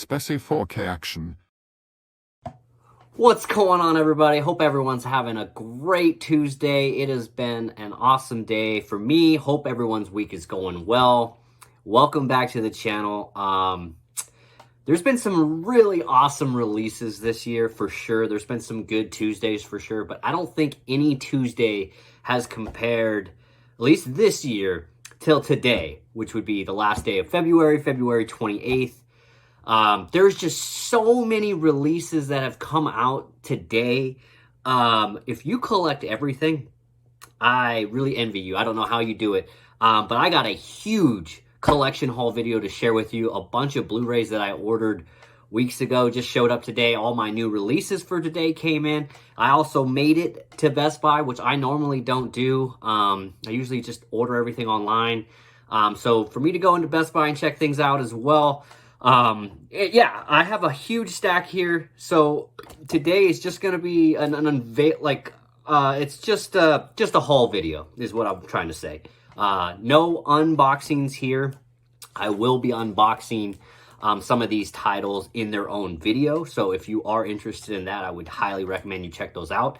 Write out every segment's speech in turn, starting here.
Specie 4K action. What's going on, everybody? Hope everyone's having a great Tuesday. It has been an awesome day for me. Hope everyone's week is going well. Welcome back to the channel. There's been some really awesome releases this year for sure. There's been some good Tuesdays for sure, but I don't think any Tuesday has compared, at least this year, till today, which would be the last day of February 28th. There's just so many releases that have come out today. If you collect everything, I really envy you. I don't know how you do it, but I got a huge collection haul video to share with you. A bunch of Blu-rays that I ordered weeks ago just showed up today. All my new releases for today came in. I also made it to Best Buy, which I normally don't do. I usually just order everything online. So for me to go into Best Buy and check things out as well, yeah, I have a huge stack here. So today is just going to be an unveil, it's just a haul video is what I'm trying to say. No unboxings here. I will be unboxing some of these titles in their own video. So if you are interested in that, I would highly recommend you check those out.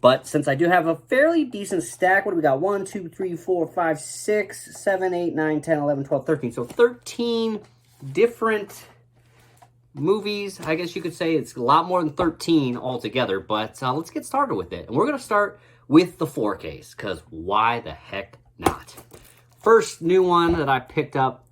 But since I do have a fairly decent stack, what do we got? 1, 2, 3, 4, 5, 6, 7, 8, 9, 10, 11, 12, 13. So 13 different movies, I guess you could say. It's a lot more than 13 altogether, but let's get started with it. And we're going to start with the 4Ks, because why the heck not? First new one that I picked up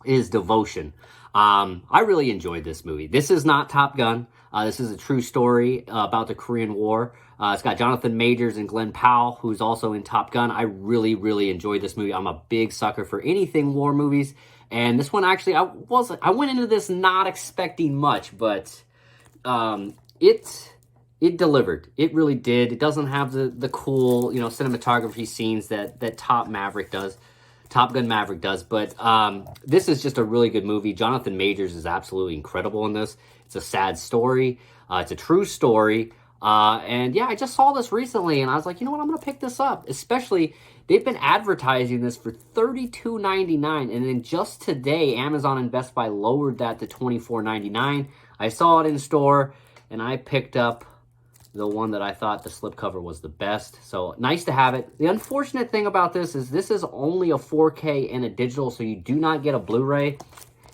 is Devotion. I really enjoyed this movie. This is not Top Gun. This is a true story about the Korean War. It's got Jonathan Majors and Glenn Powell, who's also in Top Gun. I really, really enjoyed this movie. I'm a big sucker for anything war movies. And this one, actually, I went into this not expecting much, but it delivered. It really did. It doesn't have the cool, cinematography scenes that Top Gun Maverick does, but this is just a really good movie. Jonathan Majors is absolutely incredible in this. It's a sad story. It's a true story. And yeah, I just saw this recently, and I was like, you know what, I'm going to pick this up. Especially, they've been advertising this for $32.99, and then just today, Amazon and Best Buy lowered that to $24.99. I saw it in store, and I picked up the one that I thought the slipcover was the best. So nice to have it. The unfortunate thing about this is only a 4K and a digital, so you do not get a Blu-ray.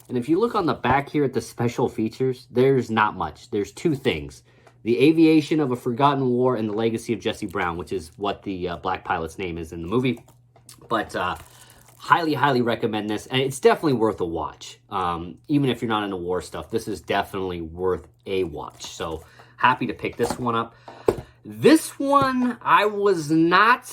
And if you look on the back here at the special features, there's not much. There's two things: the Aviation of a Forgotten War and the Legacy of Jesse Brown, which is what the black pilot's name is in the movie. But highly, highly recommend this. And it's definitely worth a watch. Even if you're not into war stuff, this is definitely worth a watch. So happy to pick this one up. This one, I was not,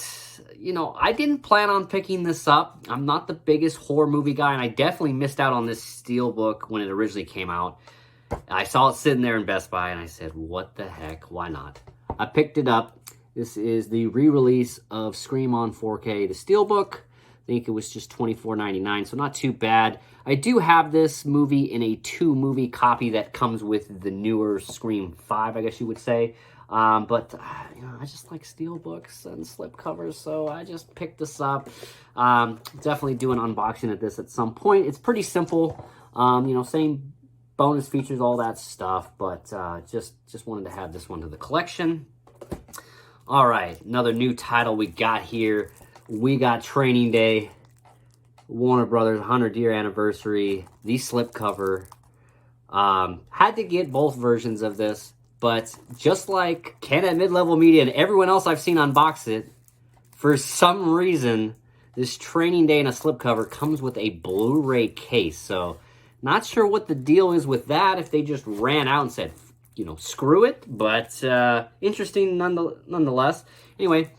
I didn't plan on picking this up. I'm not the biggest horror movie guy, and I definitely missed out on this steelbook when it originally came out. I saw it sitting there in Best Buy, and I said, what the heck, why not? I picked it up. This is the re-release of Scream on 4K, the steelbook. I think it was just $24.99, so not too bad. I do have this movie in a 2-movie copy that comes with the newer Scream 5, I guess you would say. But I just like steelbooks and slipcovers, so I just picked this up. Definitely do an unboxing of this at some point. It's pretty simple, same bonus features, all that stuff, but just wanted to have this one to the collection. All right, another new title we got here. We got Training Day, Warner Brothers 100-year anniversary, the slipcover. Had to get both versions of this, but just like Ken at Mid-Level Media and everyone else I've seen unbox it, for some reason, this Training Day and a slipcover comes with a Blu-ray case. So not sure what the deal is with that, if they just ran out and said, screw it, but interesting nonetheless. Anyway,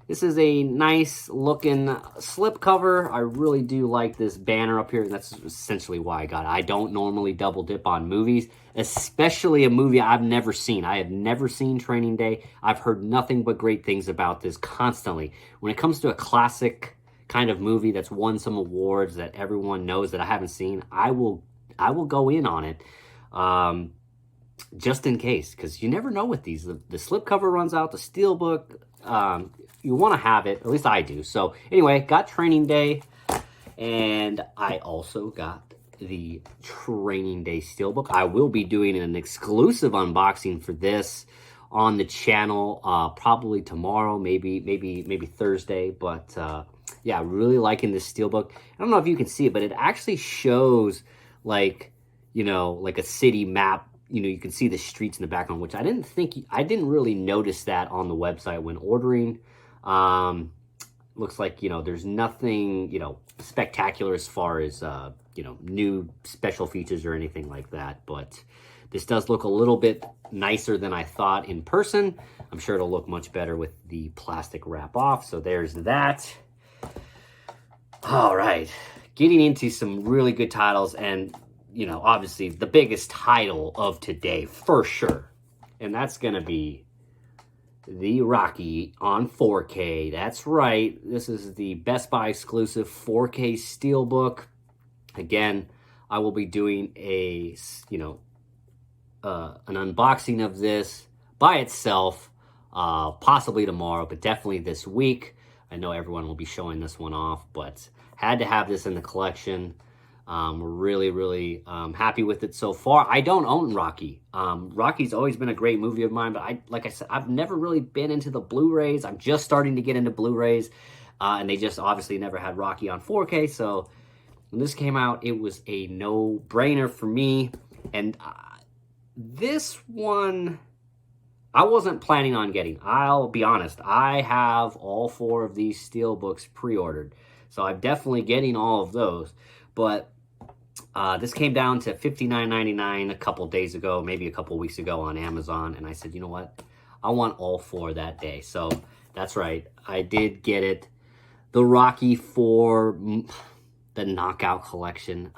this is a nice looking slipcover. I really do like this banner up here, and that's essentially why I got it. I don't normally double dip on movies, especially a movie I've never seen. I have never seen Training Day. I've heard nothing but great things about this constantly. When it comes to a classic kind of movie that's won some awards that everyone knows that I haven't seen, I will go in on it. Just in case, because you never know with these. The slipcover runs out, the steelbook, you want to have it, at least I do. So anyway, got Training Day, and I also got the Training Day Steelbook. I will be doing an exclusive unboxing for this on the channel, probably tomorrow, maybe Thursday. But yeah, really liking this Steelbook. I don't know if you can see it, but it actually shows like, you know, like a city map. You know, you can see the streets in the background, which I didn't really notice that on the website when ordering. Looks like, you know, there's nothing, you know, spectacular as far as, you know, new special features or anything like that. But this does look a little bit nicer than I thought in person. I'm sure it'll look much better with the plastic wrap off. So there's that. All right, getting into some really good titles, and, you know, obviously the biggest title of today for sure. And that's going to be the Rocky on 4K. That's right. This is the Best Buy exclusive 4K Steelbook. Again, I will be doing a, you know, an unboxing of this by itself, possibly tomorrow, but definitely this week. I know everyone will be showing this one off, but had to have this in the collection. Really happy with it so far. I don't own Rocky. Rocky's always been a great movie of mine, but like I said, I've never really been into the Blu-rays. I'm just starting to get into Blu-rays, and they just obviously never had Rocky on 4K. So when this came out, it was a no-brainer for me. And this one, I wasn't planning on getting. I'll be honest, I have all 4 of these Steelbooks pre-ordered. So I'm definitely getting all of those. But this came down to $59.99 a couple days ago, maybe a couple weeks ago on Amazon. And I said, you know what? I want all 4 that day. So that's right. I did get it. The Rocky 4, the Knockout Collection.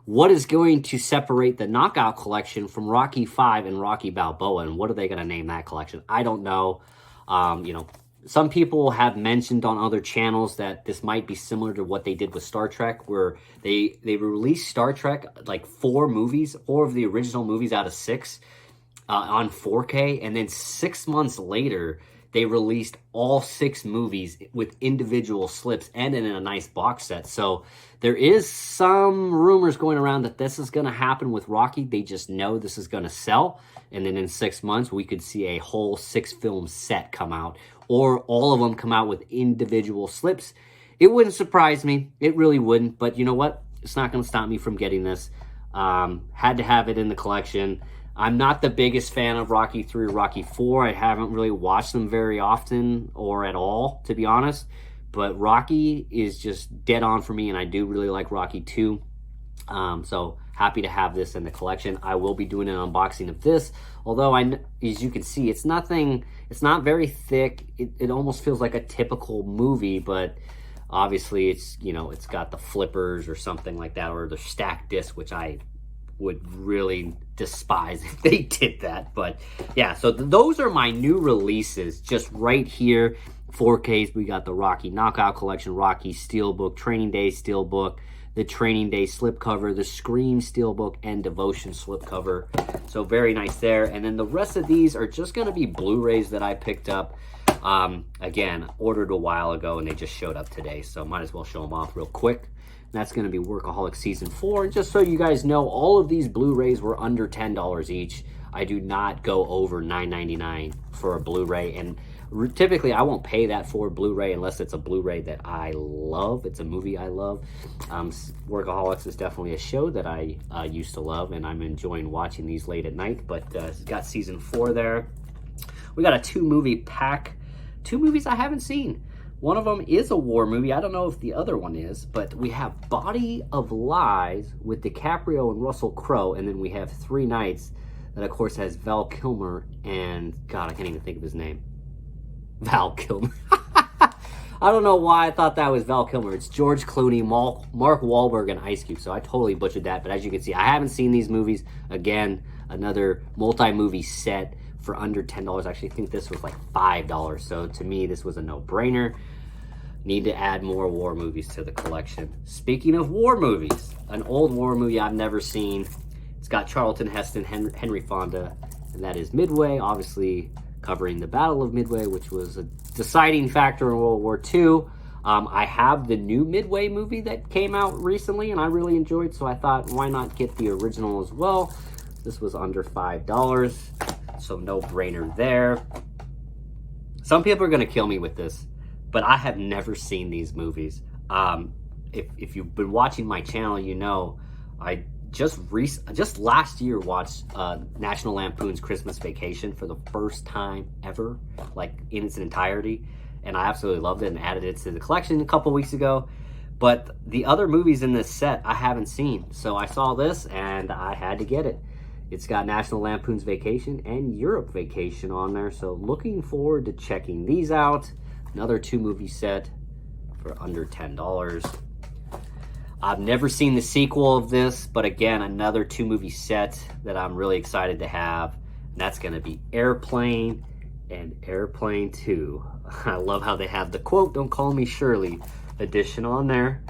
What is going to separate the Knockout Collection from Rocky 5 and Rocky Balboa? And what are they going to name that collection? I don't know. You know, some people have mentioned on other channels that this might be similar to what they did with Star Trek, where they released Star Trek, like 4 movies, 4 of the original movies out of 6 on 4K. And then 6 months later, they released all 6 movies with individual slips and in a nice box set. So there is some rumors going around that this is going to happen with Rocky. They just know this is going to sell. And then in 6 months, we could see a whole 6-film set come out, or all of them come out with individual slips. It wouldn't surprise me. It really wouldn't. But you know what? It's not going to stop me from getting this. Had to have it in the collection. I'm not the biggest fan of Rocky 3 or Rocky 4. I haven't really watched them very often or at all, to be honest. But Rocky is just dead on for me, and I do really like Rocky 2. So happy to have this in the collection. I will be doing an unboxing of this, although as you can see, it's not very thick. It almost feels like a typical movie, but obviously it's, you know, it's got the flippers or something like that, or the stacked disc, which I would really despise if they did that. But yeah, so those are my new releases just right here. 4Ks, we got the Rocky Knockout Collection, Rocky Steelbook, Training Day Steelbook, the Training Day slipcover, the Scream Steelbook, and Devotion slipcover. So very nice there. And then the rest of these are just going to be Blu-rays that I picked up. Again, ordered a while ago and they just showed up today, so might as well show them off real quick. That's going to be Workaholic Season 4. And just so you guys know, all of these Blu-rays were under $10 each. I do not go over $9.99 for a Blu-ray. And typically, I won't pay that for a Blu-ray unless it's a Blu-ray that I love. It's a movie I love. Workaholics is definitely a show that I used to love, and I'm enjoying watching these late at night. But it's got Season 4 there. We got a 2-movie pack. 2 movies I haven't seen. One of them is a war movie. I don't know if the other one is, but we have Body of Lies with DiCaprio and Russell Crowe, and then we have Three Nights that, of course, has Val Kilmer and, God, I can't even think of his name. Val Kilmer. I don't know why I thought that was Val Kilmer. It's George Clooney, Mark Wahlberg, and Ice Cube, so I totally butchered that. But as you can see, I haven't seen these movies. Again, another multi-movie set for under $10. I actually think this was like $5, so to me, this was a no-brainer. Need to add more war movies to the collection. Speaking of war movies, an old war movie I've never seen. It's got Charlton Heston, Henry Fonda, and that is Midway, obviously covering the Battle of Midway, which was a deciding factor in World War II. I have the new Midway movie that came out recently and I really enjoyed, so I thought, why not get the original as well? This was under $5, so no brainer there. Some people are going to kill me with this, but I have never seen these movies. If you've been watching my channel, you know I just last year watched National Lampoon's Christmas Vacation for the first time ever, like in its entirety, and I absolutely loved it and added it to the collection a couple weeks ago. But the other movies in this set I haven't seen, so I saw this and I had to get it. It's got National Lampoon's Vacation and Europe Vacation on there, so looking forward to checking these out. Another 2-movie set for under $10. I've never seen the sequel of this, but again, another 2-movie set that I'm really excited to have. And that's going to be Airplane and Airplane 2. I love how they have the quote, "Don't call me Shirley" edition on there.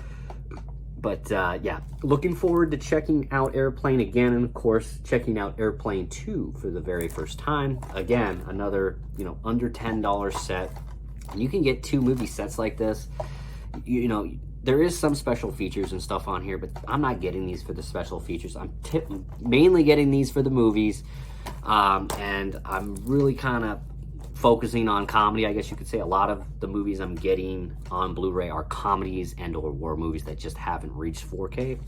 But yeah, looking forward to checking out Airplane again, and of course, checking out Airplane 2 for the very first time. Again, another, under $10 set. And you can get 2-movie sets like this. There is some special features and stuff on here, but I'm not getting these for the special features. I'm mainly getting these for the movies, and I'm really kind of focusing on comedy. I guess you could say a lot of the movies I'm getting on Blu-ray are comedies and or war movies that just haven't reached 4K,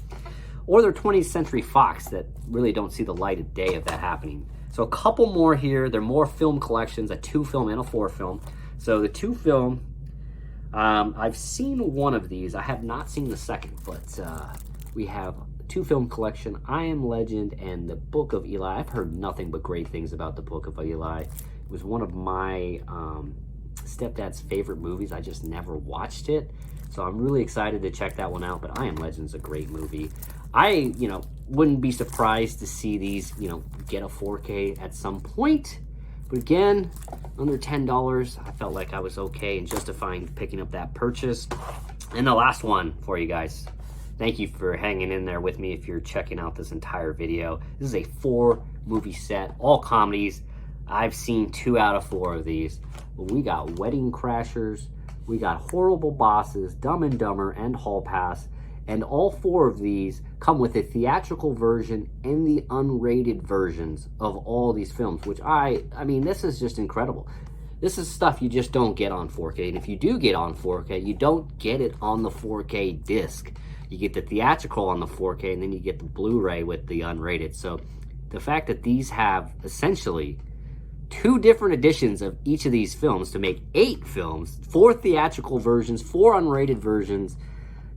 or they're 20th Century Fox that really don't see the light of day of that happening. So a couple more here. They're more film collections, a 2-film and a 4-film. So the 2-film, I've seen one of these. I have not seen the second, but we have a 2-film collection, I Am Legend and The Book of Eli. I've heard nothing but great things about The Book of Eli. It was one of my stepdad's favorite movies. I just never watched it, so I'm really excited to check that one out. But I Am Legend's a great movie. I, wouldn't be surprised to see these, get a 4K at some point. But again, under $10, I felt like I was okay in justifying picking up that purchase. And the last one for you guys. Thank you for hanging in there with me if you're checking out this entire video. This is a 4-movie set, all comedies. I've seen 2 out of 4 of these. We got Wedding Crashers, we got Horrible Bosses, Dumb and Dumber, and Hall Pass. And all 4 of these come with a theatrical version and the unrated versions of all these films, which I mean, this is just incredible. This is stuff you just don't get on 4K. And if you do get on 4K, you don't get it on the 4K disc. You get the theatrical on the 4K, and then you get the Blu-ray with the unrated. So the fact that these have essentially 2 different editions of each of these films to make 8 films, 4 theatrical versions, 4 unrated versions,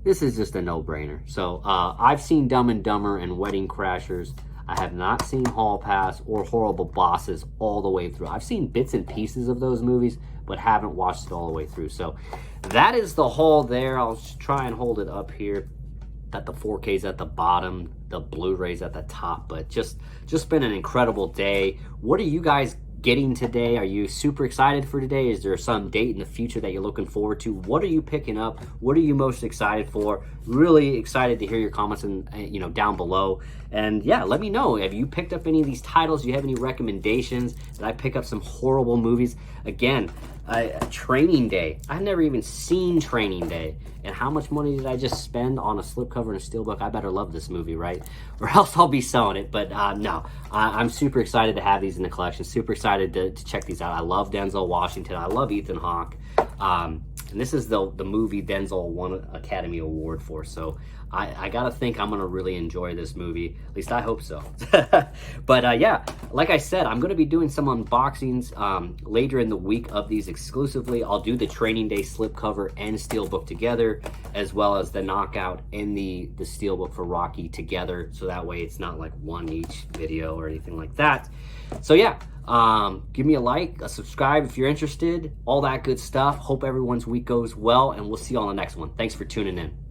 this is just a no-brainer. So I've seen Dumb and Dumber and Wedding Crashers. I have not seen Hall Pass or Horrible Bosses all the way through. I've seen bits and pieces of those movies, but haven't watched it all the way through. So that is the haul there. I'll try and hold it up here. That the 4K's at the bottom, the Blu-ray's at the top, but just been an incredible day. What are you guys getting today? Are you super excited for today? Is there some date in the future that you're looking forward to? What are you picking up? What are you most excited for? Really excited to hear your comments and down below. And yeah, let me know. Have you picked up any of these titles? Do you have any recommendations? Did I pick up some horrible movies? Again, Training Day. I've never even seen Training Day. And how much money did I just spend on a slipcover and a steelbook? I better love this movie, right? Or else I'll be selling it. But no, I'm super excited to have these in the collection. Super excited to check these out. I love Denzel Washington. I love Ethan Hawke. And this is the movie Denzel won an Academy Award for. So I gotta think I'm gonna really enjoy this movie. At least I hope so. But yeah, like I said, I'm gonna be doing some unboxings later in the week of these exclusively. I'll do the Training Day slipcover and steelbook together, as well as the Knockout and the steelbook for Rocky together. So that way it's not like one each video or anything like that. So yeah, give me a like, a subscribe if you're interested, all that good stuff. Hope everyone's week goes well, and we'll see you on the next one. Thanks for tuning in.